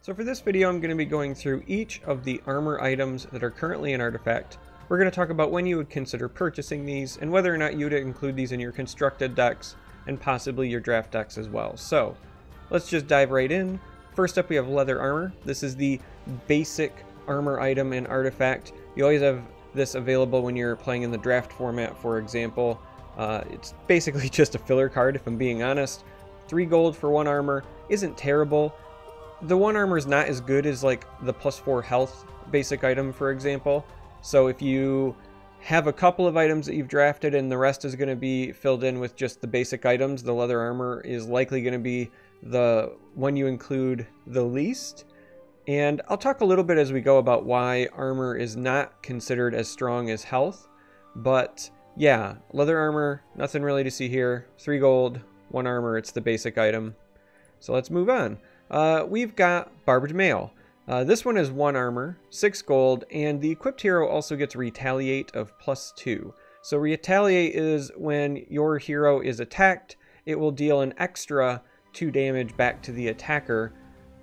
So for this video, I'm going to be going through each of the armor items that are currently in Artifact. We're going to talk about when you would consider purchasing these, and whether or not you would include these in your constructed decks, and possibly your draft decks as well. So, let's just dive right in. First up, we have Leather Armor. This is the basic armor item in Artifact. You always have this available when you're playing in the draft format, for example. It's basically just a filler card, if I'm being honest. 3 gold for 1 armor isn't terrible. The 1 armor is not as good as like the +4 health basic item, for example. So if you have a couple of items that you've drafted and the rest is going to be filled in with just the basic items, the Leather Armor is likely going to be the one you include the least. And I'll talk a little bit as we go about why armor is not considered as strong as health. But yeah, Leather Armor, nothing really to see here. 3 gold, 1 armor, it's the basic item. So let's move on. We've got Barbed Mail. This one is 1 armor, 6 gold, and the equipped hero also gets Retaliate of +2. So Retaliate is when your hero is attacked, it will deal an extra 2 damage back to the attacker.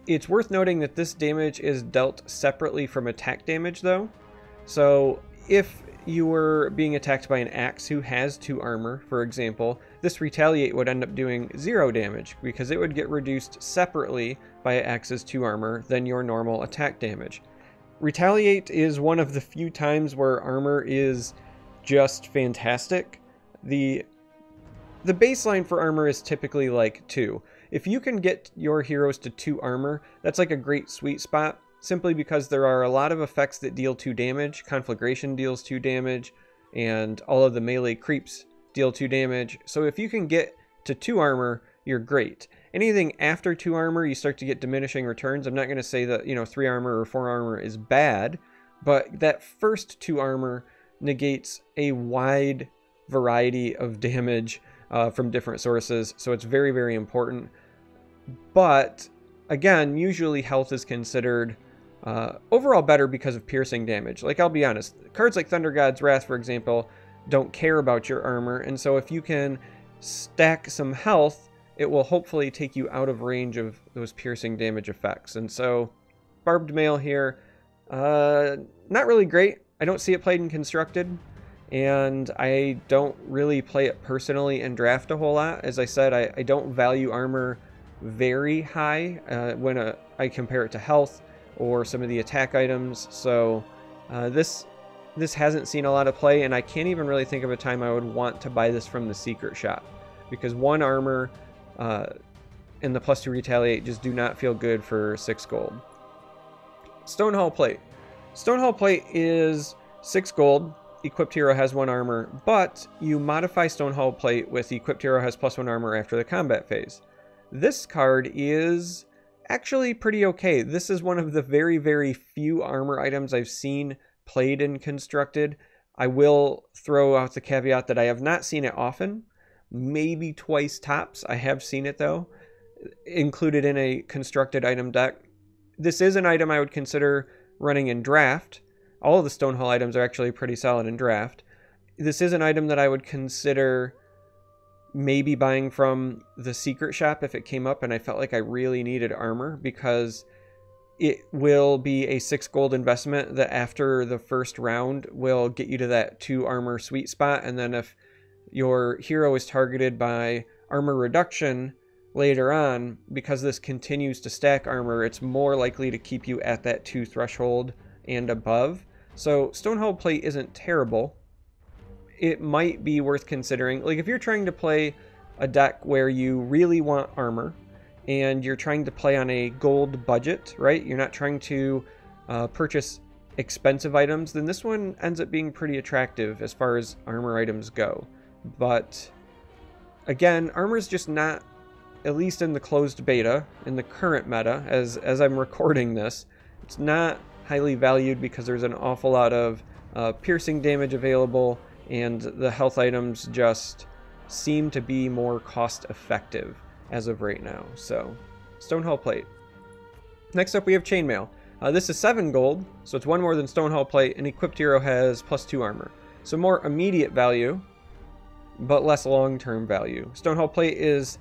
It's worth noting that this damage is dealt separately from attack damage though. So if you were being attacked by an axe who has 2 armor, for example, this Retaliate would end up doing 0 damage because it would get reduced separately by an axe's 2 armor than your normal attack damage. Retaliate is one of the few times where armor is just fantastic. The baseline for armor is typically like 2. If you can get your heroes to 2 armor, that's like a great sweet spot, simply because there are a lot of effects that deal 2 damage. Conflagration deals 2 damage, and all of the melee creeps deal 2 damage. So if you can get to 2 armor, you're great. Anything after 2 armor, you start to get diminishing returns. I'm not going to say that, 3 armor or 4 armor is bad, but that first 2 armor negates a wide variety of damage from different sources, so it's very, very important. But again, usually health is considered overall better because of piercing damage. Like, I'll be honest, cards like Thunder God's Wrath, for example, don't care about your armor, and so if you can stack some health, it will hopefully take you out of range of those piercing damage effects. And so Barbed Mail here, not really great. I don't see it played in Constructed, and I don't really play it personally in Draft a whole lot. As I said, I don't value armor very high when I compare it to health or some of the attack items. So this hasn't seen a lot of play, and I can't even really think of a time I would want to buy this from the secret shop, because 1 armor and the +2 Retaliate just do not feel good for 6 gold. Stonehall Plate. Stonehall Plate is 6 gold. Equipped hero has 1 armor, but you modify Stonehall Plate with equipped hero has +1 armor after the combat phase. This card is actually pretty okay. This is one of the very, very few armor items I've seen played in Constructed. I will throw out the caveat that I have not seen it often. Maybe twice tops. I have seen it though, included in a Constructed item deck. This is an item I would consider running in Draft. All of the Stonehall items are actually pretty solid in Draft. This is an item that I would consider maybe buying from the secret shop if it came up and I felt like I really needed armor, because it will be a 6 gold investment that after the first round will get you to that 2 armor sweet spot. And then if your hero is targeted by armor reduction later on, because this continues to stack armor, it's more likely to keep you at that 2 threshold and above. So Stonehall Plate isn't terrible. It might be worth considering. Like, if you're trying to play a deck where you really want armor and you're trying to play on a gold budget, right? You're not trying to purchase expensive items, then this one ends up being pretty attractive as far as armor items go. But again, armor is just not, at least in the closed beta, in the current meta, as I'm recording this, it's not highly valued because there's an awful lot of piercing damage available, and the health items just seem to be more cost effective as of right now. So, Stonehall Plate. Next up we have Chainmail. This is 7 gold, so it's 1 more than Stonehall Plate, and equipped hero has +2 armor. So more immediate value, but less long-term value. Stonehall Plate is,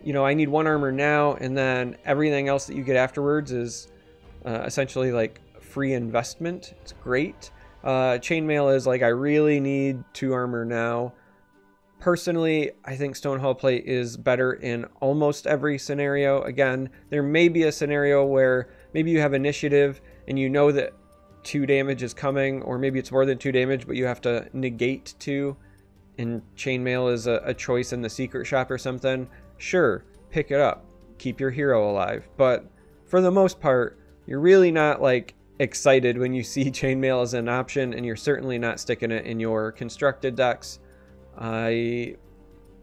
I need 1 armor now, and then everything else that you get afterwards is essentially like free investment. It's great. Chainmail is like, I really need 2 armor now. Personally, I think Stonehull Plate is better in almost every scenario. Again, there may be a scenario where maybe you have initiative and you know that 2 damage is coming, or maybe it's more than 2 damage, but you have to negate 2, and Chainmail is a choice in the secret shop or something. Sure, pick it up. Keep your hero alive. But for the most part, you're really not like excited when you see Chainmail as an option, and you're certainly not sticking it in your constructed decks. I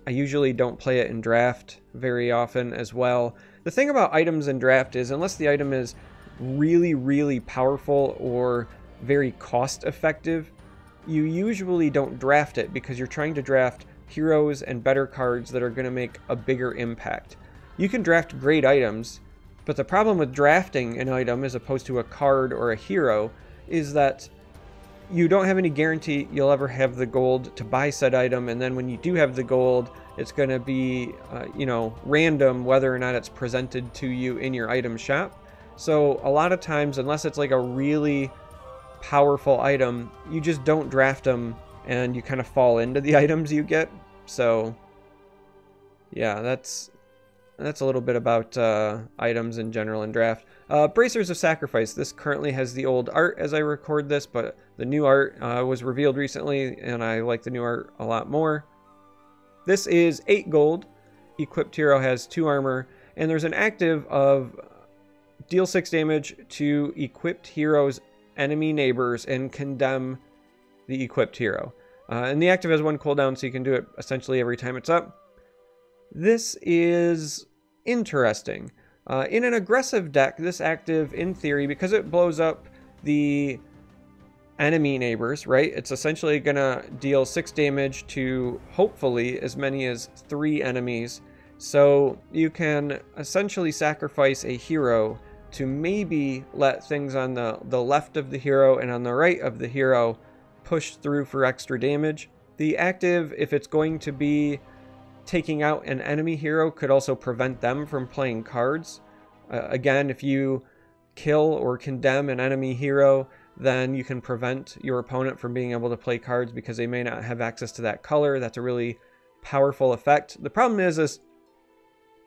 usually don't play it in draft very often as well. The thing about items in draft is, unless the item is really, really powerful or very cost effective, you usually don't draft it because you're trying to draft heroes and better cards that are going to make a bigger impact. You can draft great items, but the problem with drafting an item as opposed to a card or a hero is that you don't have any guarantee you'll ever have the gold to buy said item, and then when you do have the gold, it's going to be, you know, random whether or not it's presented to you in your item shop. So a lot of times, unless it's like a really powerful item, you just don't draft them, and you kind of fall into the items you get. So yeah, that's a little bit about items in general in draft. Bracers of Sacrifice. This currently has the old art as I record this, but the new art was revealed recently, and I like the new art a lot more. This is 8 gold. Equipped hero has 2 armor, and there's an active of deal 6 damage to equipped heroes' enemy neighbors and condemn the equipped hero. And the active has 1 cooldown, so you can do it essentially every time it's up. This is interesting. In an aggressive deck, this active, in theory, because it blows up the enemy neighbors, right? It's essentially going to deal 6 damage to, hopefully, as many as 3 enemies. So you can essentially sacrifice a hero to maybe let things on the left of the hero and on the right of the hero push through for extra damage. The active, if it's going to be taking out an enemy hero, could also prevent them from playing cards. Again, if you kill or condemn an enemy hero, then you can prevent your opponent from being able to play cards because they may not have access to that color. That's a really powerful effect. The problem is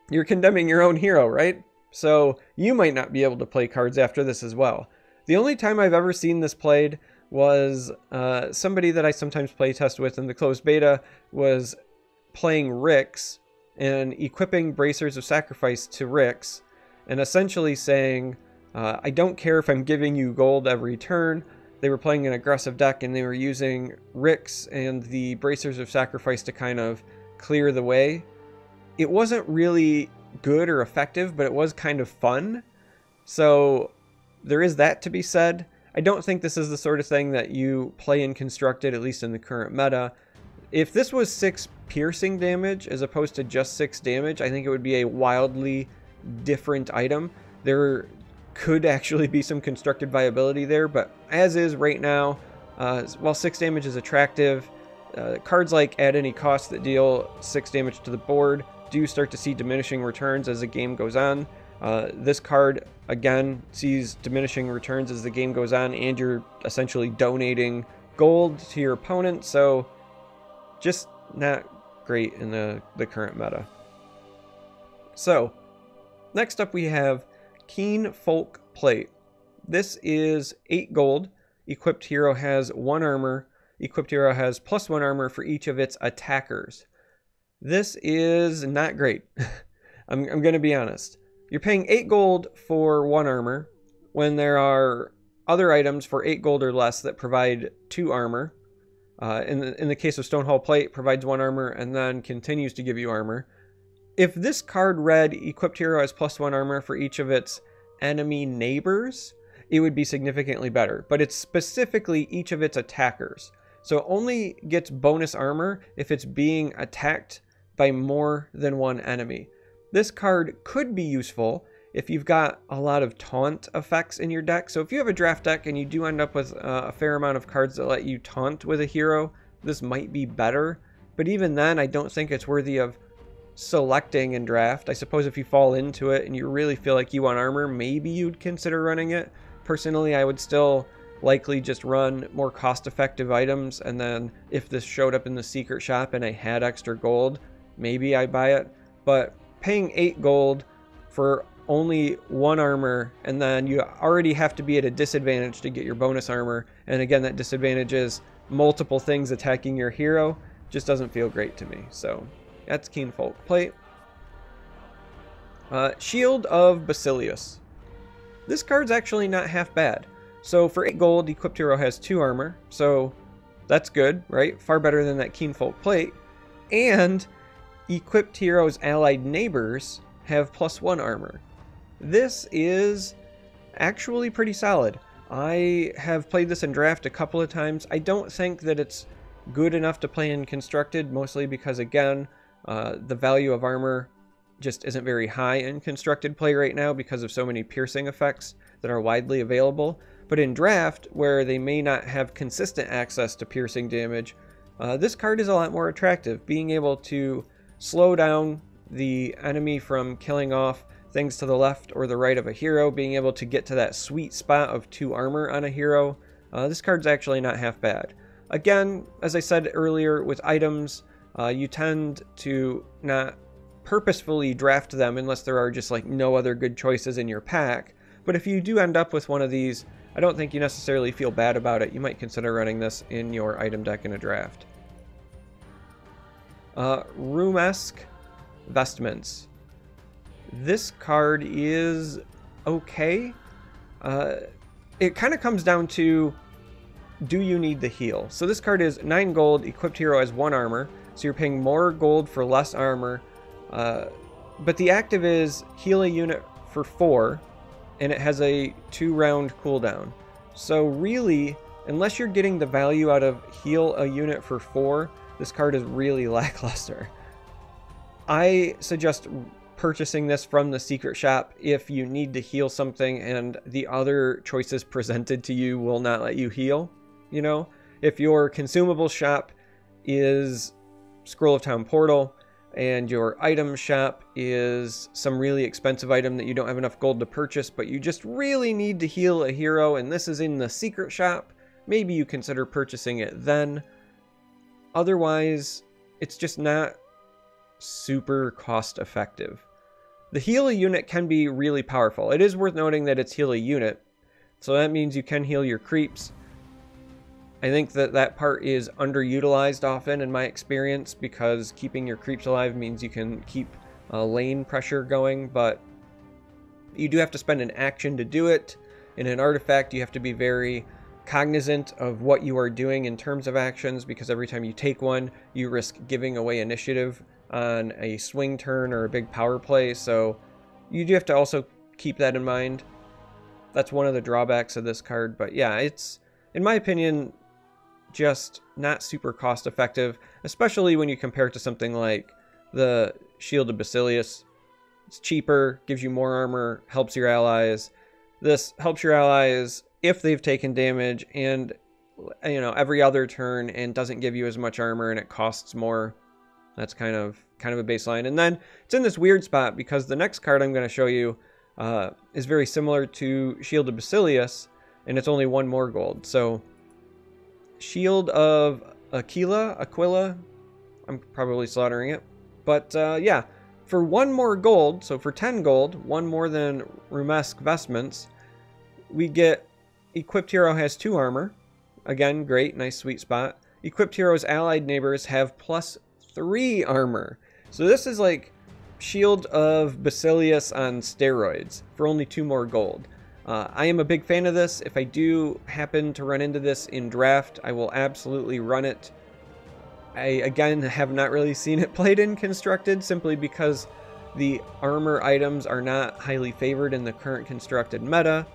you're condemning your own hero, right? So you might not be able to play cards after this as well. The only time I've ever seen this played was somebody that I sometimes play test with in the closed beta was playing Rix and equipping Bracers of Sacrifice to Rix and essentially saying, I don't care if I'm giving you gold every turn. They were playing an aggressive deck and they were using Rix and the Bracers of Sacrifice to kind of clear the way. It wasn't really good or effective, but it was kind of fun. So there is that to be said. I don't think this is the sort of thing that you play in Constructed, at least in the current meta. If this was 6 piercing damage as opposed to just 6 damage, I think it would be a wildly different item. There could actually be some constructed viability there, but as is right now, while 6 damage is attractive, cards like At Any Cost that deal 6 damage to the board do start to see diminishing returns as the game goes on. This card, again, sees diminishing returns as the game goes on, and you're essentially donating gold to your opponent, so just not great in the current meta. So, next up we have Keen Folk Plate. This is 8 gold. Equipped hero has 1 armor. Equipped hero has +1 armor for each of its attackers. This is not great. I'm going to be honest. You're paying 8 gold for 1 armor when there are other items for 8 gold or less that provide 2 armor. In the case of Stonehull Plate, provides 1 armor and then continues to give you armor. If this card read Equipped Hero has +1 armor for each of its enemy neighbors, it would be significantly better. But it's specifically each of its attackers. So it only gets bonus armor if it's being attacked by more than 1 enemy. This card could be useful if you've got a lot of taunt effects in your deck. So if you have a draft deck and you do end up with a fair amount of cards that let you taunt with a hero, this might be better. But even then, I don't think it's worthy of selecting in draft. I suppose if you fall into it and you really feel like you want armor, maybe you'd consider running it. Personally, I would still likely just run more cost-effective items, and then if this showed up in the secret shop and I had extra gold, maybe I'd buy it. But paying 8 gold for only 1 armor, and then you already have to be at a disadvantage to get your bonus armor, and again, that disadvantage is multiple things attacking your hero, just doesn't feel great to me. So that's Keenfolk Plate. Shield of Basilius. This card's actually not half bad. So for 8 gold, equipped hero has 2 armor, so that's good, right? Far better than that Keenfolk Plate. And equipped hero's allied neighbors have +1 armor. This is actually pretty solid. I have played this in draft a couple of times. I don't think that it's good enough to play in constructed, mostly because, again, the value of armor just isn't very high in constructed play right now because of so many piercing effects that are widely available. But in draft, where they may not have consistent access to piercing damage, this card is a lot more attractive. Being able to slow down the enemy from killing off things to the left or the right of a hero, being able to get to that sweet spot of 2 armor on a hero, this card's actually not half bad. Again, as I said earlier, with items, you tend to not purposefully draft them unless there are just like no other good choices in your pack. But if you do end up with one of these, I don't think you necessarily feel bad about it. You might consider running this in your item deck in a draft. Rumesk Vestments. This card is okay. It kind of comes down to, do you need the heal? So this card is 9 gold, equipped hero has 1 armor, so you're paying more gold for less armor. But the active is heal a unit for 4, and it has a 2-round cooldown. So really, unless you're getting the value out of heal a unit for 4, this card is really lackluster. I suggest purchasing this from the secret shop if you need to heal something and the other choices presented to you will not let you heal. You know, if your consumable shop is Scroll of Town Portal and your item shop is some really expensive item that you don't have enough gold to purchase, but you just really need to heal a hero, and this is in the secret shop, maybe you consider purchasing it then. Otherwise, it's just not super cost effective. The heal a unit can be really powerful. It is worth noting that it's heal a unit, so that means you can heal your creeps. I think that that part is underutilized often in my experience, because keeping your creeps alive means you can keep lane pressure going, but you do have to spend an action to do it. In an artifact, you have to be very cognizant of what you are doing in terms of actions, because every time you take one, you risk giving away initiative on a swing turn or a big power play, so you do have to also keep that in mind. That's one of the drawbacks of this card, but yeah, it's, in my opinion, just not super cost effective, especially when you compare it to something like the Shield of Basilius. It's cheaper, gives you more armor, helps your allies. This helps your allies if they've taken damage, and you know, every other turn, and doesn't give you as much armor, and it costs more. That's kind of a baseline. And then it's in this weird spot because the next card I'm going to show you is very similar to Shield of Basilius, and it's only 1 more gold. So Shield of Aquila, I'm probably slaughtering it, but yeah, for 1 more gold, so for 10 gold, 1 more than Rumesk Vestments, we get equipped hero has 2 armor. Again, great, nice sweet spot. Equipped hero's allied neighbors have +3 armor. So this is like Shield of Basilius on steroids for only 2 more gold. I am a big fan of this. If I do happen to run into this in draft, I will absolutely run it. I, again, have not really seen it played in constructed, simply because the armor items are not highly favored in the current constructed meta.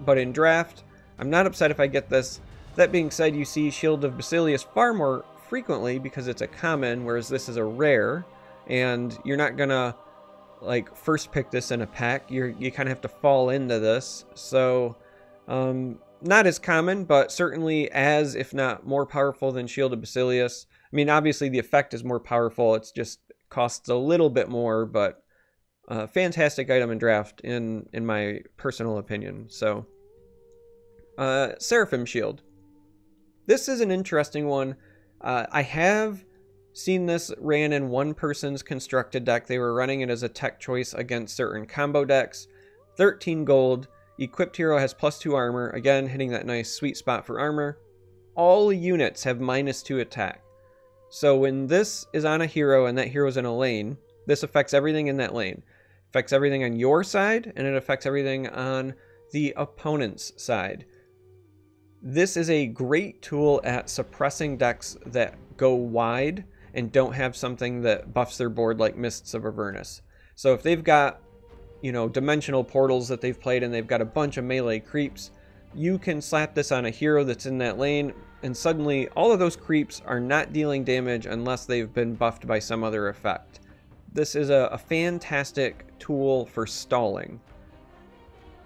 But in draft, I'm not upset if I get this. That being said, you see Shield of Basilius far more frequently because it's a common, whereas this is a rare, and you're not gonna like first pick this in a pack. You kind of have to fall into this. So not as common, but certainly as, if not more powerful than Shield of Basilius. I mean, obviously the effect is more powerful, it's just costs a little bit more, but fantastic item in draft in my personal opinion. So Seraphim Shield. This is an interesting one. I have seen this ran in one person's constructed deck. They were running it as a tech choice against certain combo decks. 13 gold. Equipped hero has +2 armor. Again, hitting that nice sweet spot for armor. All units have -2 attack. So when this is on a hero and that hero's in a lane, this affects everything in that lane. Affects everything on your side, and it affects everything on the opponent's side. This is a great tool at suppressing decks that go wide and don't have something that buffs their board like Mists of Avernus. So if they've got, you know, dimensional portals that they've played and they've got a bunch of melee creeps, you can slap this on a hero that's in that lane, and suddenly all of those creeps are not dealing damage unless they've been buffed by some other effect. This is a fantastic tool for stalling.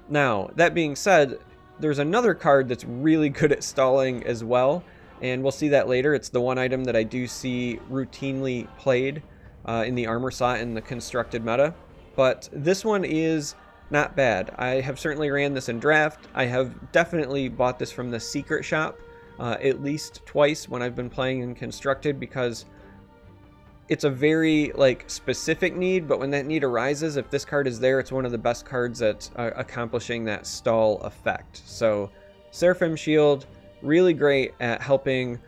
Now, that being said, there's another card that's really good at stalling as well, and we'll see that later. It's the one item that I do see routinely played in the armor slot in the constructed meta. But this one is not bad. I have certainly ran this in draft. I have definitely bought this from the secret shop at least twice when I've been playing in constructed, because it's a very specific need, but when that need arises, if this card is there, it's one of the best cards at accomplishing that stall effect. So Seraphim Shield, really great at helping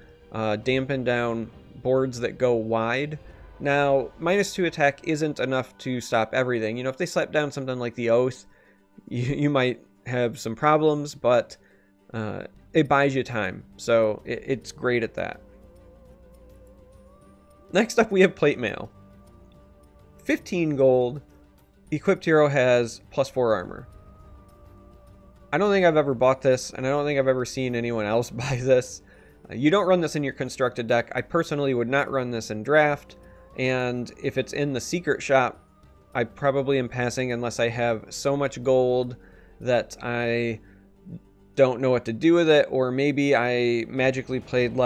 dampen down boards that go wide. Now, -2 attack isn't enough to stop everything. You know, if they slap down something like the Oath, you might have some problems, but it buys you time. So it's great at that. Next up, we have Plate Mail. 15 gold. Equipped hero has +4 armor. I don't think I've ever bought this, and I don't think I've ever seen anyone else buy this. You don't run this in your constructed deck. I personally would not run this in draft. And if it's in the secret shop, I probably am passing unless I have so much gold that I don't know what to do with it, or maybe I magically played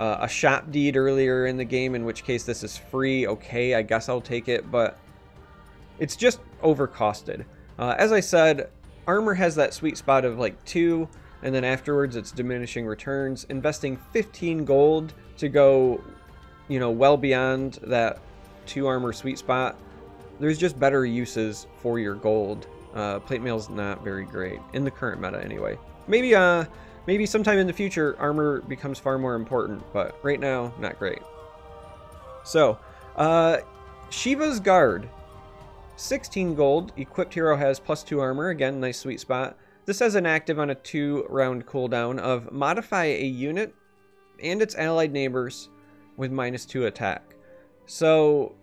a shop deed earlier in the game, in which case this is free. Okay, I guess I'll take it, but it's just overcosted. As I said, armor has that sweet spot of 2, and then afterwards it's diminishing returns. Investing 15 gold to go, you know, well beyond that 2 armor sweet spot, there's just better uses for your gold. Plate Mail's not very great in the current meta anyway. Maybe sometime in the future armor becomes far more important, but right now, not great. So, Shiva's Guard. 16 gold. Equipped hero has +2 armor. Again, nice sweet spot. This has an active on a 2-round cooldown of modify a unit and its allied neighbors with -2 attack. So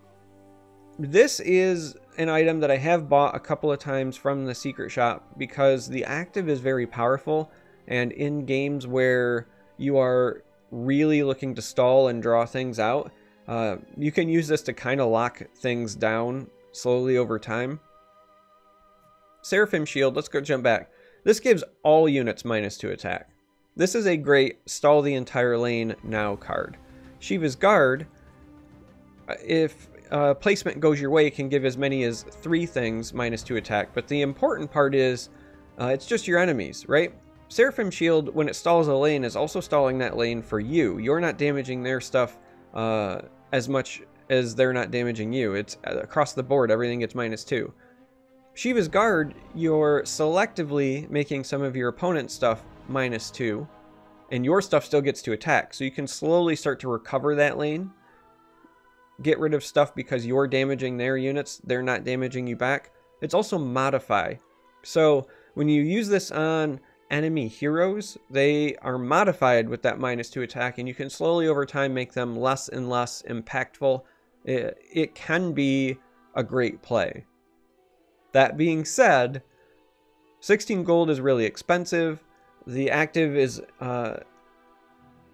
this is an item that I have bought a couple of times from the secret shop because the active is very powerful, and in games where you are really looking to stall and draw things out, you can use this to kind of lock things down slowly over time. Seraphim Shield, let's go jump back. This gives all units -2 attack. This is a great stall the entire lane now card. Shiva's Guard, if placement goes your way, can give as many as 3 things -2 attack, but the important part is it's just your enemies, right? Seraphim Shield, when it stalls a lane, is also stalling that lane for you. You're not damaging their stuff as much as they're not damaging you. It's across the board, everything gets -2. Shiva's Guard, you're selectively making some of your opponent's stuff -2, and your stuff still gets to attack. So you can slowly start to recover that lane, get rid of stuff because you're damaging their units, they're not damaging you back. It's also modify. So when you use this on enemy heroes, they are modified with that -2 attack, and you can slowly over time make them less and less impactful. It can be a great play. That being said, 16 gold is really expensive. The active is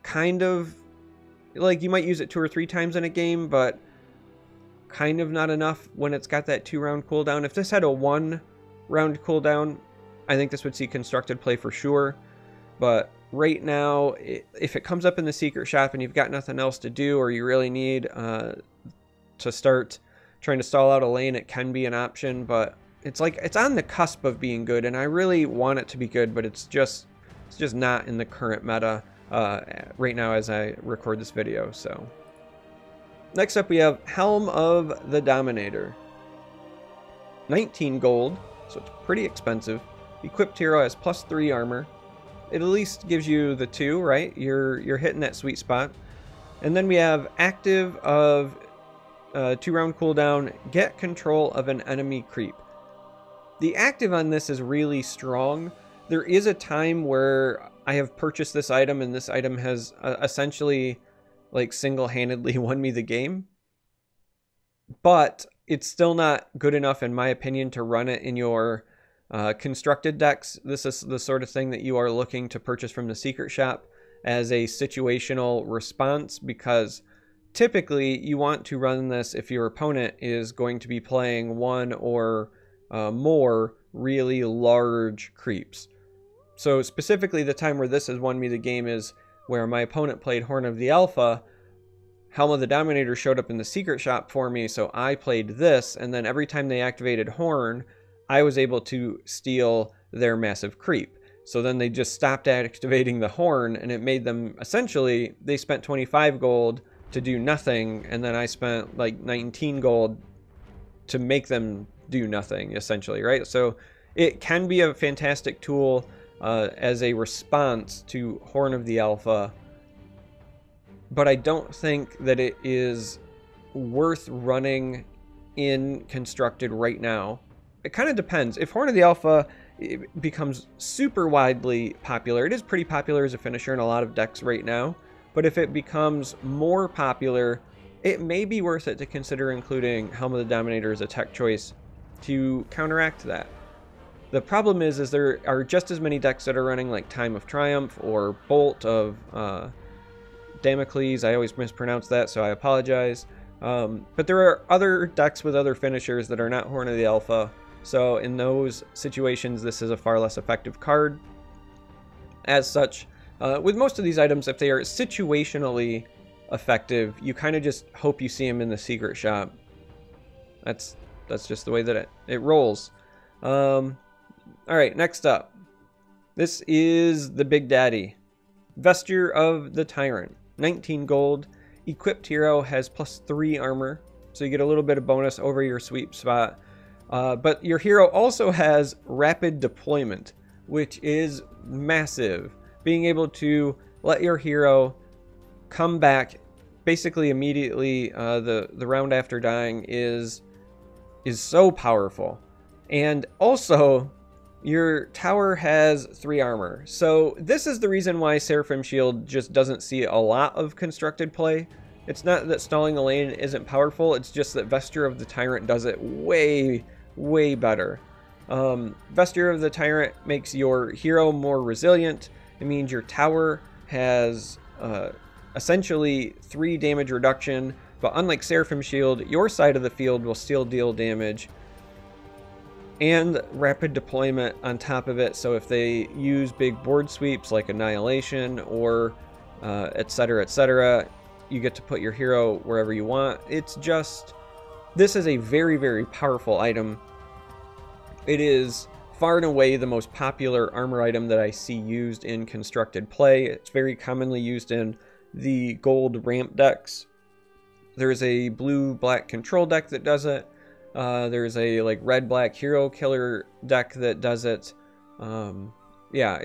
kind of you might use it 2 or 3 times in a game, but kind of not enough when it's got that 2-round cooldown. If this had a 1-round cooldown, I think this would see constructed play for sure. But right now, if it comes up in the secret shop and you've got nothing else to do, or you really need to start trying to stall out a lane, it can be an option, but it's like it's on the cusp of being good, and I really want it to be good, but it's just not in the current meta right now as I record this video. So next up we have Helm of the Dominator. 19 gold, so it's pretty expensive. Equipped hero has +3 armor. It at least gives you the 2, right? You're hitting that sweet spot. And then we have active of 2-round cooldown, get control of an enemy creep. The active on this is really strong. There is a time where I have purchased this item and this item has essentially like single-handedly won me the game. But it's still not good enough in my opinion to run it in your constructed decks. This is the sort of thing that you are looking to purchase from the secret shop as a situational response, because typically you want to run this if your opponent is going to be playing one or more really large creeps. So specifically the time where this has won me the game is where my opponent played Horn of the Alpha. Helm of the Dominator showed up in the secret shop for me, so I played this, and then every time they activated Horn, I was able to steal their massive creep. So then they just stopped activating the Horn, and it made them, essentially, they spent 25 gold to do nothing, and then I spent like 19 gold to make them do nothing, essentially, right? So it can be a fantastic tool as a response to Horn of the Alpha, but I don't think that it is worth running in constructed right now. It kind of depends. If Horn of the Alpha becomes super widely popular, it is pretty popular as a finisher in a lot of decks right now, but if it becomes more popular, it may be worth it to consider including Helm of the Dominator as a tech choice to counteract that. The problem is there are just as many decks that are running like Time of Triumph or Bolt of Damocles. I always mispronounce that, so I apologize. But there are other decks with other finishers that are not Horn of the Alpha. So in those situations, this is a far less effective card. As such, with most of these items, if they are situationally effective, you kind of just hope you see them in the secret shop. That's just the way that it rolls. All right, next up. This is the Big Daddy. Vesture of the Tyrant. 19 gold. Equipped hero has +3 armor, so you get a little bit of bonus over your sweep spot. But your hero also has rapid deployment, which is massive. Being able to let your hero come back basically immediately the round after dying is so powerful. And also, your tower has 3 armor. So this is the reason why Seraphim Shield just doesn't see a lot of constructed play. It's not that stalling the lane isn't powerful, it's just that Vesture of the Tyrant does it way better. Vesture of the Tyrant makes your hero more resilient. It means your tower has essentially 3 damage reduction, but unlike Seraphim Shield, your side of the field will still deal damage. And rapid deployment on top of it, so if they use big board sweeps like Annihilation or etc., you get to put your hero wherever you want. It's just, this is a very powerful item. It is far and away the most popular armor item that I see used in constructed play. It's very commonly used in the gold ramp decks. There's a blue-black control deck that does it. There's a like red-black hero killer deck that does it. Yeah,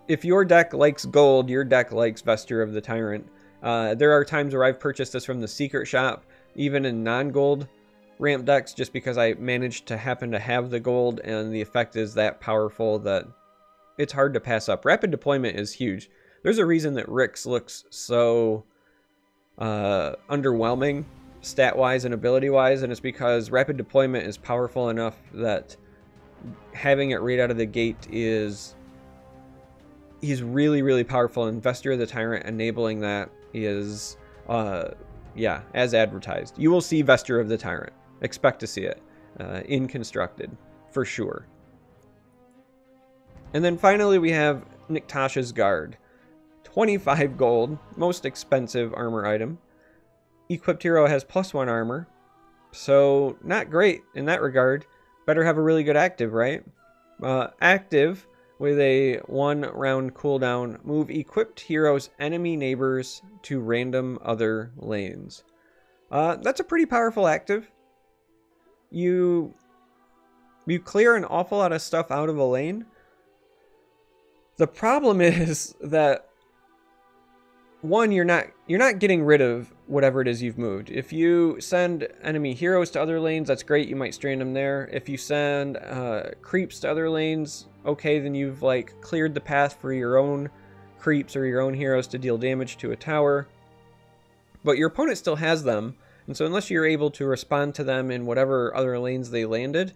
if your deck likes gold, your deck likes Vesture of the Tyrant. There are times where I've purchased this from the secret shop, even in non-gold ramp decks, just because I managed to happen to have the gold, and the effect is that powerful that it's hard to pass up. Rapid deployment is huge. There's a reason that Rix looks so underwhelming stat-wise and ability-wise, and it's because rapid deployment is powerful enough that having it right out of the gate is really powerful, and Vesture of the Tyrant enabling that is yeah, as advertised. You will see Vesture of the Tyrant. Expect to see it in constructed for sure. And then finally we have Niktasha's Guard. 25 gold, most expensive armor item. equipped hero has +1 armor, so not great in that regard. Better have a really good active, right? Active, with a 1-round cooldown, move equipped heroes' enemy neighbors to random other lanes. That's a pretty powerful active. You clear an awful lot of stuff out of a lane. The problem is that, one, you're not getting rid of whatever it is you've moved. If you send enemy heroes to other lanes, that's great. You might strand them there. If you send creeps to other lanes, okay, then you've like cleared the path for your own creeps or your own heroes to deal damage to a tower. But your opponent still has them, and so unless you're able to respond to them in whatever other lanes they landed,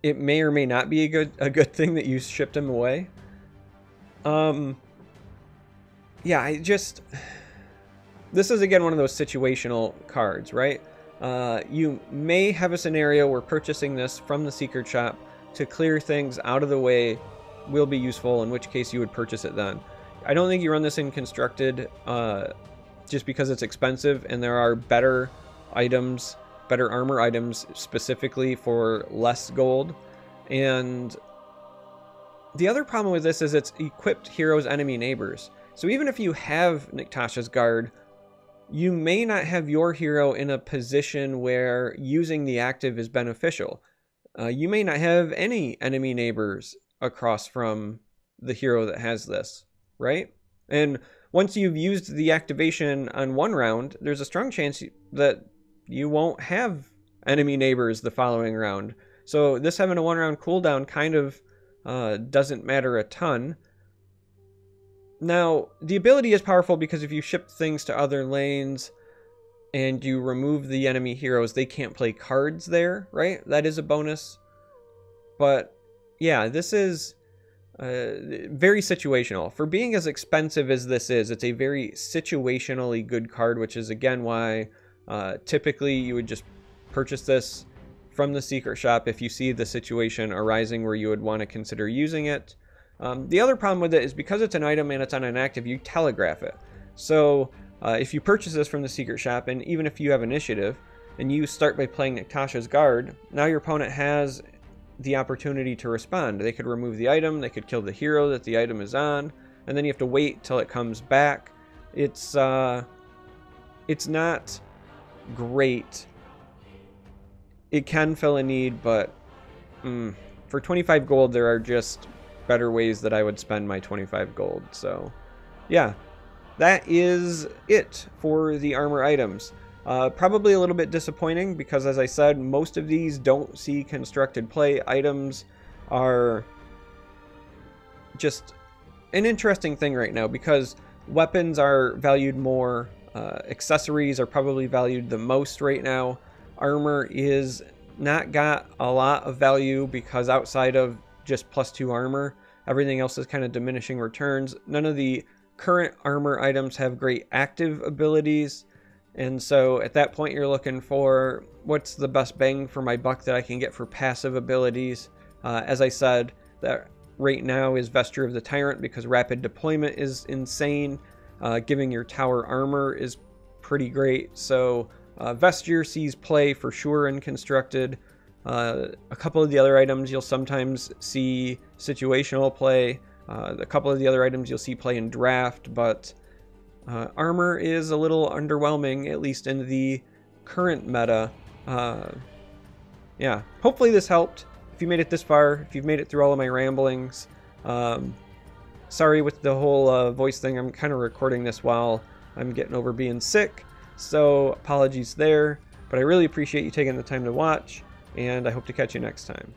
it may or may not be a good thing that you shipped them away. Yeah, this is again one of those situational cards, right? You may have a scenario where purchasing this from the secret shop to clear things out of the way will be useful, in which case you would purchase it then. I don't think you run this in Constructed just because it's expensive, and there are better items, better armor items specifically for less gold. And the other problem with this is it's equipped heroes' enemy neighbors. So even if you have Niktasha's Guard, you may not have your hero in a position where using the active is beneficial. You may not have any enemy neighbors across from the hero that has this, right? And once you've used the activation on one round, there's a strong chance that you won't have enemy neighbors the following round. So this having a 1-round cooldown kind of doesn't matter a ton. Now, the ability is powerful because if you ship things to other lanes and you remove the enemy heroes, they can't play cards there, right? That is a bonus. But yeah, this is very situational. For being as expensive as this is, it's a very situationally good card, which is again why typically you would just purchase this from the secret shop if you see the situation arising where you would want to consider using it. The other problem with it is because it's an item and it's on an active, you telegraph it. So if you purchase this from the secret shop, and even if you have initiative, and you start by playing Niktasha's Guard, now your opponent has the opportunity to respond. They could remove the item, they could kill the hero that the item is on, and then you have to wait till it comes back. It's not great. It can fill a need, but for 25 gold, there are just better ways that I would spend my 25 gold. So yeah, that is it for the armor items. Probably a little bit disappointing because, as I said, most of these don't see constructed play. Items are just an interesting thing right now because weapons are valued more, accessories are probably valued the most right now. Armor is not got a lot of value because outside of just +2 armor, everything else is kind of diminishing returns. None of the current armor items have great active abilities, and so at that point you're looking for what's the best bang for my buck that I can get for passive abilities. As I said, that right now is Vesture of the Tyrant because rapid deployment is insane. Giving your tower armor is pretty great, so Vesture sees play for sure in Constructed. A couple of the other items you'll sometimes see situational play. A couple of the other items you'll see play in draft, but armor is a little underwhelming, at least in the current meta. Yeah, hopefully this helped. If you made it this far, if you've made it through all of my ramblings, sorry with the whole voice thing. I'm kind of recording this while I'm getting over being sick, so apologies there. But I really appreciate you taking the time to watch, and I hope to catch you next time.